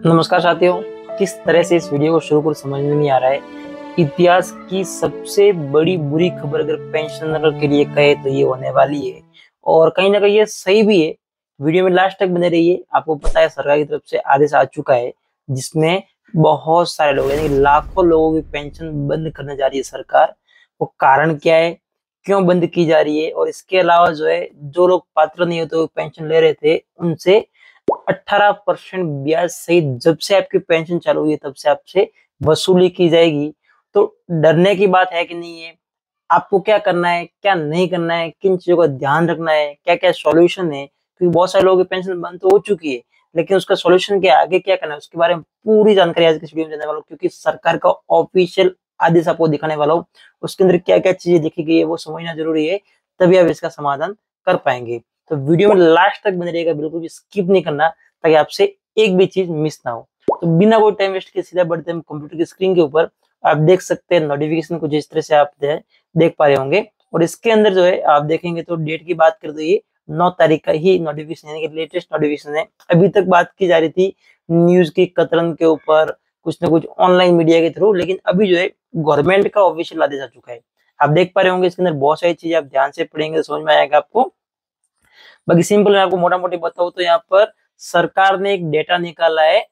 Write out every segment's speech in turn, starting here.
नमस्कार साथियों। किस तरह से इस वीडियो को शुरू कर समझ में नहीं आ रहा है। इतिहास की सबसे बड़ी बुरी खबर अगर पेंशनर के लिए कहे तो ये होने वाली है, और कहीं ना कहीं ये सही भी है। वीडियो में लास्ट तक बने रहिए। आपको पता है सरकार की तरफ से आदेश आ चुका है जिसमें बहुत सारे लोग यानी कि लाखों लोगों की पेंशन बंद करने जा रही है सरकार। वो कारण क्या है, क्यों बंद की जा रही है, और इसके अलावा जो है जो लोग पात्र नहीं होते वो पेंशन ले रहे थे उनसे 18% ब्याज सहित जब से आपकी पेंशन चालू हुई है तब से आपसे वसूली की जाएगी। तो डरने की बात है कि नहीं है। आपको क्या करना है, क्या नहीं करना है, किन चीजों का ध्यान रखना है, क्या क्या सॉल्यूशन है, क्योंकि बहुत सारे लोगों की पेंशन बंद तो हो चुकी है लेकिन उसका सॉल्यूशन क्या है, आगे क्या करना है, उसके बारे में पूरी जानकारी आज की वीडियो में देने वाला हूँ। क्योंकि सरकार का ऑफिशियल आदेश आपको दिखाने वाला हूँ, उसके अंदर क्या क्या चीजें लिखी गई है वो समझना जरूरी है, तभी आप इसका समाधान कर पाएंगे। तो वीडियो में लास्ट तक बने रहेगा, बिल्कुल भी स्किप नहीं करना ताकि आपसे एक भी चीज मिस ना हो। तो बिना कोई टाइम वेस्ट के सीधा बढ़ते हैं कंप्यूटर की स्क्रीन के ऊपर। आप देख सकते हैं नोटिफिकेशन को जिस तरह से आप देख पा रहे होंगे, और इसके अंदर जो है आप देखेंगे तो डेट की बात करते हुए 9 तारीख का ही नोटिफिकेशन यानी कि लेटेस्ट नोटिफिकेशन है। अभी तक बात की जा रही थी न्यूज की कतरन के ऊपर, कुछ ना कुछ ऑनलाइन मीडिया के थ्रू, लेकिन अभी जो है गवर्नमेंट का ऑफिशियल आदेश आ चुका है। आप देख पा रहे होंगे इसके अंदर बहुत सारी चीजें आप ध्यान से पढ़ेंगे तो समझ में आएगा आपको। बाकी सिंपल मैं आपको मोटा मोटी बताऊं तो यहाँ पर सरकार ने एक डेटा निकाला है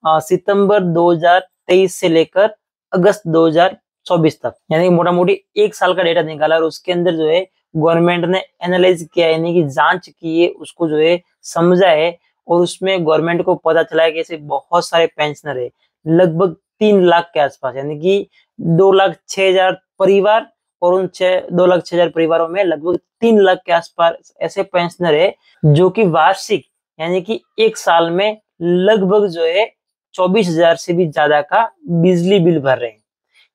सितंबर 2023 से लेकर अगस्त 2024 तक, यानी मोटा मोटी एक साल का डेटा निकाला, और उसके अंदर जो है गवर्नमेंट ने एनालाइज किया यानी कि जांच की है, उसको जो है समझा है। और उसमें गवर्नमेंट को पता चला है कि ऐसे बहुत सारे पेंशनर है, लगभग 3 लाख के आसपास, यानी कि 2,06,000 परिवार, और उन 2,06,000 परिवारों में लगभग 3 लाख के आसपास ऐसे पेंशनर है जो कि वार्षिक यानी कि एक साल में लगभग जो है 24,000 से भी ज्यादा का बिजली बिल भर रहे हैं।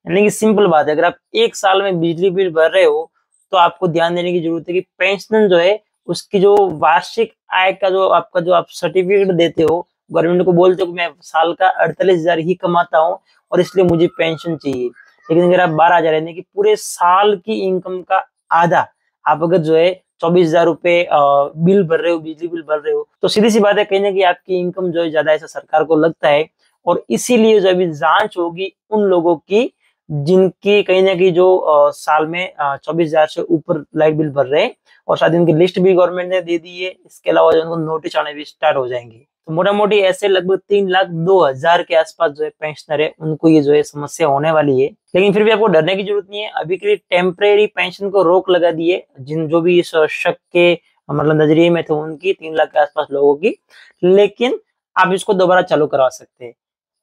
यानी कि सिंपल बात है, अगर आप एक साल में बिजली बिल भर रहे हो तो आपको ध्यान देने की जरूरत है कि पेंशन जो है उसकी जो वार्षिक आय का जो आपका जो आप सर्टिफिकेट देते हो, गवर्नमेंट को बोलते हो कि मैं साल का 48,000 ही कमाता हूँ और इसलिए मुझे पेंशन चाहिए। लेकिन अगर आप 12,000 यानी कि पूरे साल की इनकम का आधा आप अगर जो है 24,000 रुपए बिल भर रहे हो, बिजली बिल भर रहे हो, तो सीधी सी बात है कहीं ना कहीं आपकी इनकम जो है ज्यादा ऐसा सरकार को लगता है। और इसीलिए जो अभी जांच होगी उन लोगों की जिनकी कहीं ना कहीं जो साल में 24,000 से ऊपर लाइट बिल भर रहे हैं, और शायद इनकी लिस्ट भी गवर्नमेंट ने दे दी है। इसके अलावा जो उनको नोटिस आने भी स्टार्ट हो जाएंगे। तो मोटा मोटी ऐसे लगभग 3,02,000 के आसपास जो है पेंशनर है उनको ये जो है समस्या होने वाली है। लेकिन फिर भी आपको डरने की जरूरत नहीं है, अभी के लिए टेम्परेरी पेंशन को रोक लगा दी है जिन जो भी इस शक के मतलब नजरिए में थे उनकी, 3 लाख के आसपास लोगों की। लेकिन आप इसको दोबारा चालू करवा सकते हैं।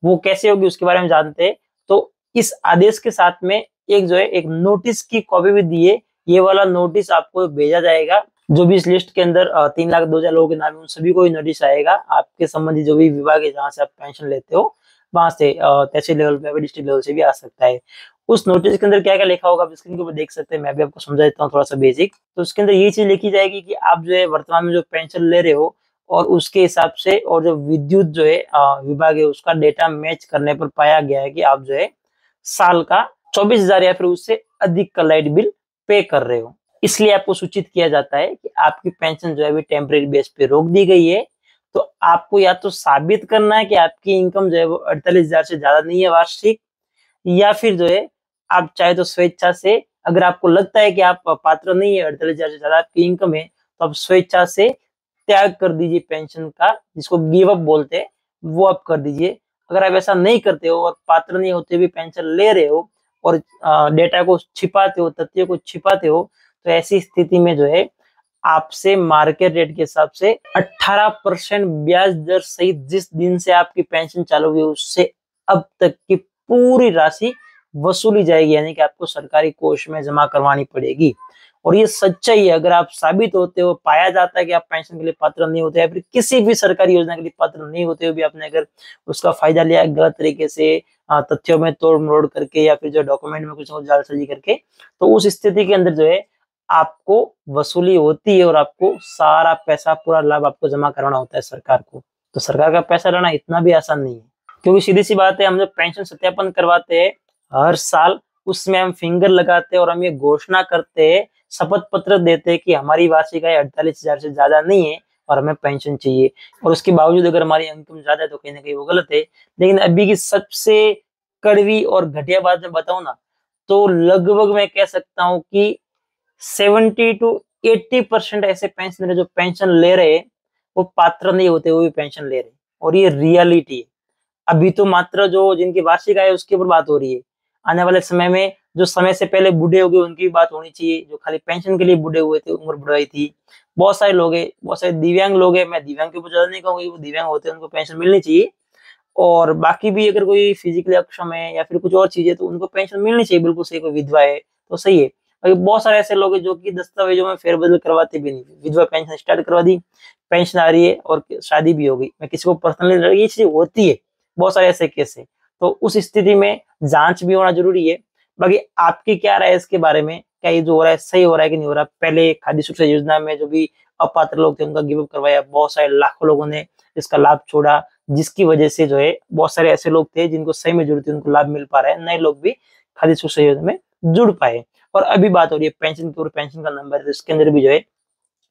वो कैसे होगी उसके बारे में जानते हैं। तो इस आदेश के साथ में एक जो है एक नोटिस की कॉपी भी दी है। ये वाला नोटिस आपको भेजा जाएगा, जो भी इस लिस्ट के अंदर 3,02,000 लोगों के नाम है उन सभी को ही नोटिस आएगा। आपके संबंधित जो भी विभाग है जहाँ से आप पेंशन लेते हो वहां से तहसील लेवल पे, डिस्ट्रिक्ट लेवल से भी आ सकता है। उस नोटिस के अंदर क्या क्या लिखा होगा आप स्क्रीन के ऊपर देख सकते हैं। मैं भी आपको समझा देता हूँ थोड़ा सा बेसिक। तो उसके अंदर ये चीज लिखी जाएगी कि आप जो है वर्तमान में जो पेंशन ले रहे हो और उसके हिसाब से, और जो विद्युत जो है विभाग है उसका डेटा मैच करने पर पाया गया है कि आप जो है साल का 24,000 या फिर उससे अधिक का लाइट बिल पे कर रहे हो। इसलिए आपको सूचित किया जाता है कि आपकी पेंशन जो है अभी टेम्परेरी बेस पे रोक दी गई है। तो आपको या तो साबित करना है कि आपकी इनकम जो है वो 48,000 से ज्यादा नहीं है वार्षिक, या फिर जो है आप चाहे तो स्वेच्छा से, अगर आपको लगता है कि आप पात्र नहीं है, 48,000 से ज्यादा आपकी इनकम है, तो आप स्वेच्छा से त्याग कर दीजिए पेंशन का, जिसको गिव अप बोलते हैं, वो आप कर दीजिए। अगर आप ऐसा नहीं करते हो और पात्र नहीं होते भी पेंशन ले रहे हो और डेटा को छिपाते हो, तथ्यों को छिपाते हो, तो ऐसी स्थिति में जो है आपसे मार्केट रेट के हिसाब से 18% ब्याज दर सहित जिस दिन से आपकी पेंशन चालू हुई उससे अब तक की पूरी राशि वसूली जाएगी, यानी कि आपको सरकारी कोष में जमा करवानी पड़ेगी। और ये सच्चाई है, अगर आप साबित होते हो, पाया जाता है कि आप पेंशन के लिए पात्र नहीं होते या फिर किसी भी सरकारी योजना के लिए पात्र नहीं होते हो भी आपने अगर उसका फायदा लिया गलत तरीके से, तथ्यों में तोड़ मरोड़ करके या फिर जो डॉक्यूमेंट में कुछ जालसाजी करके, तो उस स्थिति के अंदर जो है आपको वसूली होती है और आपको सारा पैसा, पूरा लाभ आपको जमा करवाना होता है सरकार को। तो सरकार का पैसा लेना इतना भी आसान नहीं है, क्योंकि सीधी सी बात है, हम जो पेंशन सत्यापन करवाते हैं हर साल, उसमें हम फिंगर लगाते हैं और हम ये घोषणा करते हैं, शपथ पत्र देते हैं कि हमारी वार्षिक आय 48,000 से ज्यादा नहीं है, और हमें पेंशन चाहिए, और उसके बावजूद अगर हमारी इनकम ज्यादा है तो कहीं ना कहीं वो गलत है। लेकिन अभी की सबसे कड़वी और घटिया बात मैं बताऊं ना, तो लगभग मैं कह सकता हूँ कि 70 to 80% ऐसे पेंशनर जो पेंशन ले रहे हैं वो पात्र नहीं होते, वो भी पेंशन ले रहे हैं, और ये रियलिटी है। अभी तो मात्र जो जिनकी वार्षिक आय है उसके ऊपर बात हो रही है। आने वाले समय में जो समय से पहले बूढ़े हो गए उनकी भी बात होनी चाहिए, जो खाली पेंशन के लिए बूढ़े हुए थे, उम्र बढ़ाई थी। बहुत सारे लोग हैं, बहुत सारे दिव्यांग लोग हैं, मैं दिव्यांग के ऊपर ज्यादा नहीं कहूंगी, वो दिव्यांग होते हैं उनको पेंशन मिलनी चाहिए। और बाकी भी अगर कोई फिजिकली अक्षम है या फिर कुछ और चीजें तो उनको पेंशन मिलनी चाहिए, बिल्कुल सही। कोई विधवा है तो सही है। बाकी बहुत सारे ऐसे लोग हैं जो कि दस्तावेजों में फेरबदल करवाते भी नहीं, विधवा पेंशन स्टार्ट करवा दी, पेंशन आ रही है और शादी भी हो गई। मैं किसी को पर्सनली, ये चीज होती है, बहुत सारे ऐसे केस है। तो उस स्थिति में जांच भी होना जरूरी है। बाकी आपकी क्या राय है इसके बारे में, क्या ये जो हो रहा है सही हो रहा है कि नहीं हो रहा? पहले खाद्य सुरक्षा योजना में जो भी अपात्र लोग थे उनका गिव अप करवाया, बहुत सारे लाखों लोगों ने इसका लाभ छोड़ा, जिसकी वजह से जो है बहुत सारे ऐसे लोग थे जिनको सही में जरूरत थी उनको लाभ मिल पा रहा है, नए लोग भी खाद्य सुरक्षा योजना में जुड़ पाए। और अभी बात हो रही है पेंशन की, और पेंशन का नंबर है तो इसके अंदर भी जो है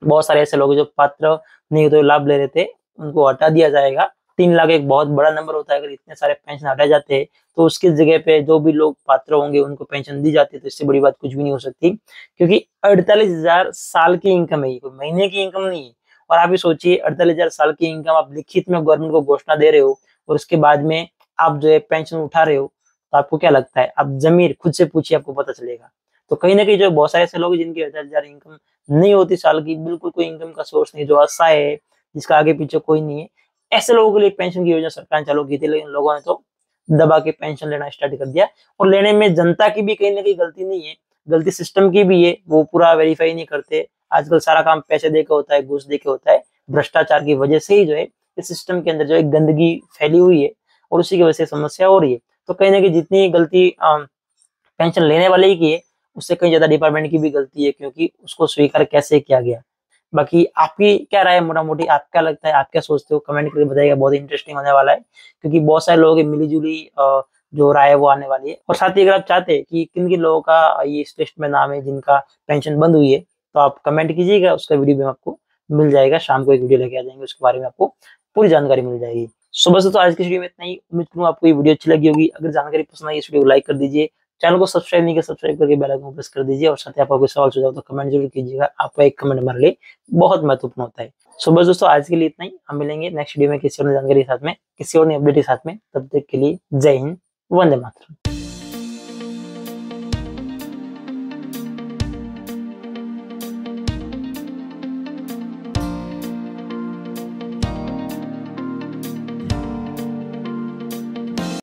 बहुत सारे ऐसे लोग जो पात्र नहीं होते लाभ ले रहे थे उनको हटा दिया जाएगा। 3 लाख एक बहुत बड़ा नंबर होता है, अगर इतने सारे पेंशन हटाए जाते हैं तो उसकी जगह पे जो भी लोग पात्र होंगे उनको पेंशन दी जाती है, तो इससे बड़ी बात कुछ भी नहीं हो सकती। क्योंकि 48,000 साल की इनकम है, ये कोई महीने की इनकम नहीं है। और आप ये सोचिए 48,000 साल की इनकम आप लिखित में गवर्नमेंट को घोषणा दे रहे हो, और उसके बाद में आप जो है पेंशन उठा रहे हो, तो आपको क्या लगता है? आप जमीर खुद से पूछिए, आपको पता चलेगा। तो कहीं ना कहीं जो बहुत सारे ऐसे लोग हैं जिनकी 48,000 इनकम नहीं होती साल की, बिल्कुल कोई इनकम का सोर्स नहीं, जो असहाय है, जिसका आगे पीछे कोई नहीं है, ऐसे लोगों के लिए पेंशन की योजना सरकार ने चालू की थी। लेकिन लोगों ने तो दबा के पेंशन लेना स्टार्ट कर दिया। और लेने में जनता की भी कहीं ना कहीं गलती नहीं है, गलती सिस्टम की भी है, वो पूरा वेरीफाई नहीं करते। आजकल सारा काम पैसे दे के होता है, घूस दे के होता है। भ्रष्टाचार की वजह से ही जो है इस सिस्टम के अंदर जो है गंदगी फैली हुई है, और उसी की वजह से समस्या हो रही है। तो कहीं ना कहीं जितनी गलती पेंशन लेने वाले की है, उससे कहीं ज्यादा डिपार्टमेंट की भी गलती है, क्योंकि उसको स्वीकार कैसे किया गया। बाकी आपकी क्या राय है मोटा मोटी, आप क्या लगता है, आप क्या सोचते हो? कमेंट करके बताइएगा, बहुत इंटरेस्टिंग होने वाला है, क्योंकि बहुत सारे लोगों की मिलीजुली जो राय है वो आने वाली है। और साथ ही अगर आप चाहते हैं कि किन किन लोगों का ये इस लिस्ट में नाम है जिनका पेंशन बंद हुई है, तो आप कमेंट कीजिएगा, उसका वीडियो भी आपको मिल जाएगा। शाम को एक वीडियो लेके आ जाएंगे, उसके बारे में आपको पूरी जानकारी मिल जाएगी। सो बस तो आज की वीडियो में इतना ही। उम्मीद करूँ आपको ये वीडियो अच्छी लगी होगी। अगर जानकारी पसंद आई इस वीडियो को लाइक कर दीजिए, चैनल को सब्सक्राइब नहीं किया सब्सक्राइब करके बेल आइकन को प्रेस कर दीजिए, और साथ ही आपका कोई सवाल सुझाव तो कमेंट जरूर कीजिएगा। आपका एक कमेंट हमारे लिए बहुत महत्वपूर्ण होता है। सो बस दोस्तों आज के लिए इतना ही। हम मिलेंगे नेक्स्ट वीडियो में किसी और जानकारी के साथ में, किसी और नई अपडेट के साथ में। तब तक के लिए जय हिंद, वंदे मातरम।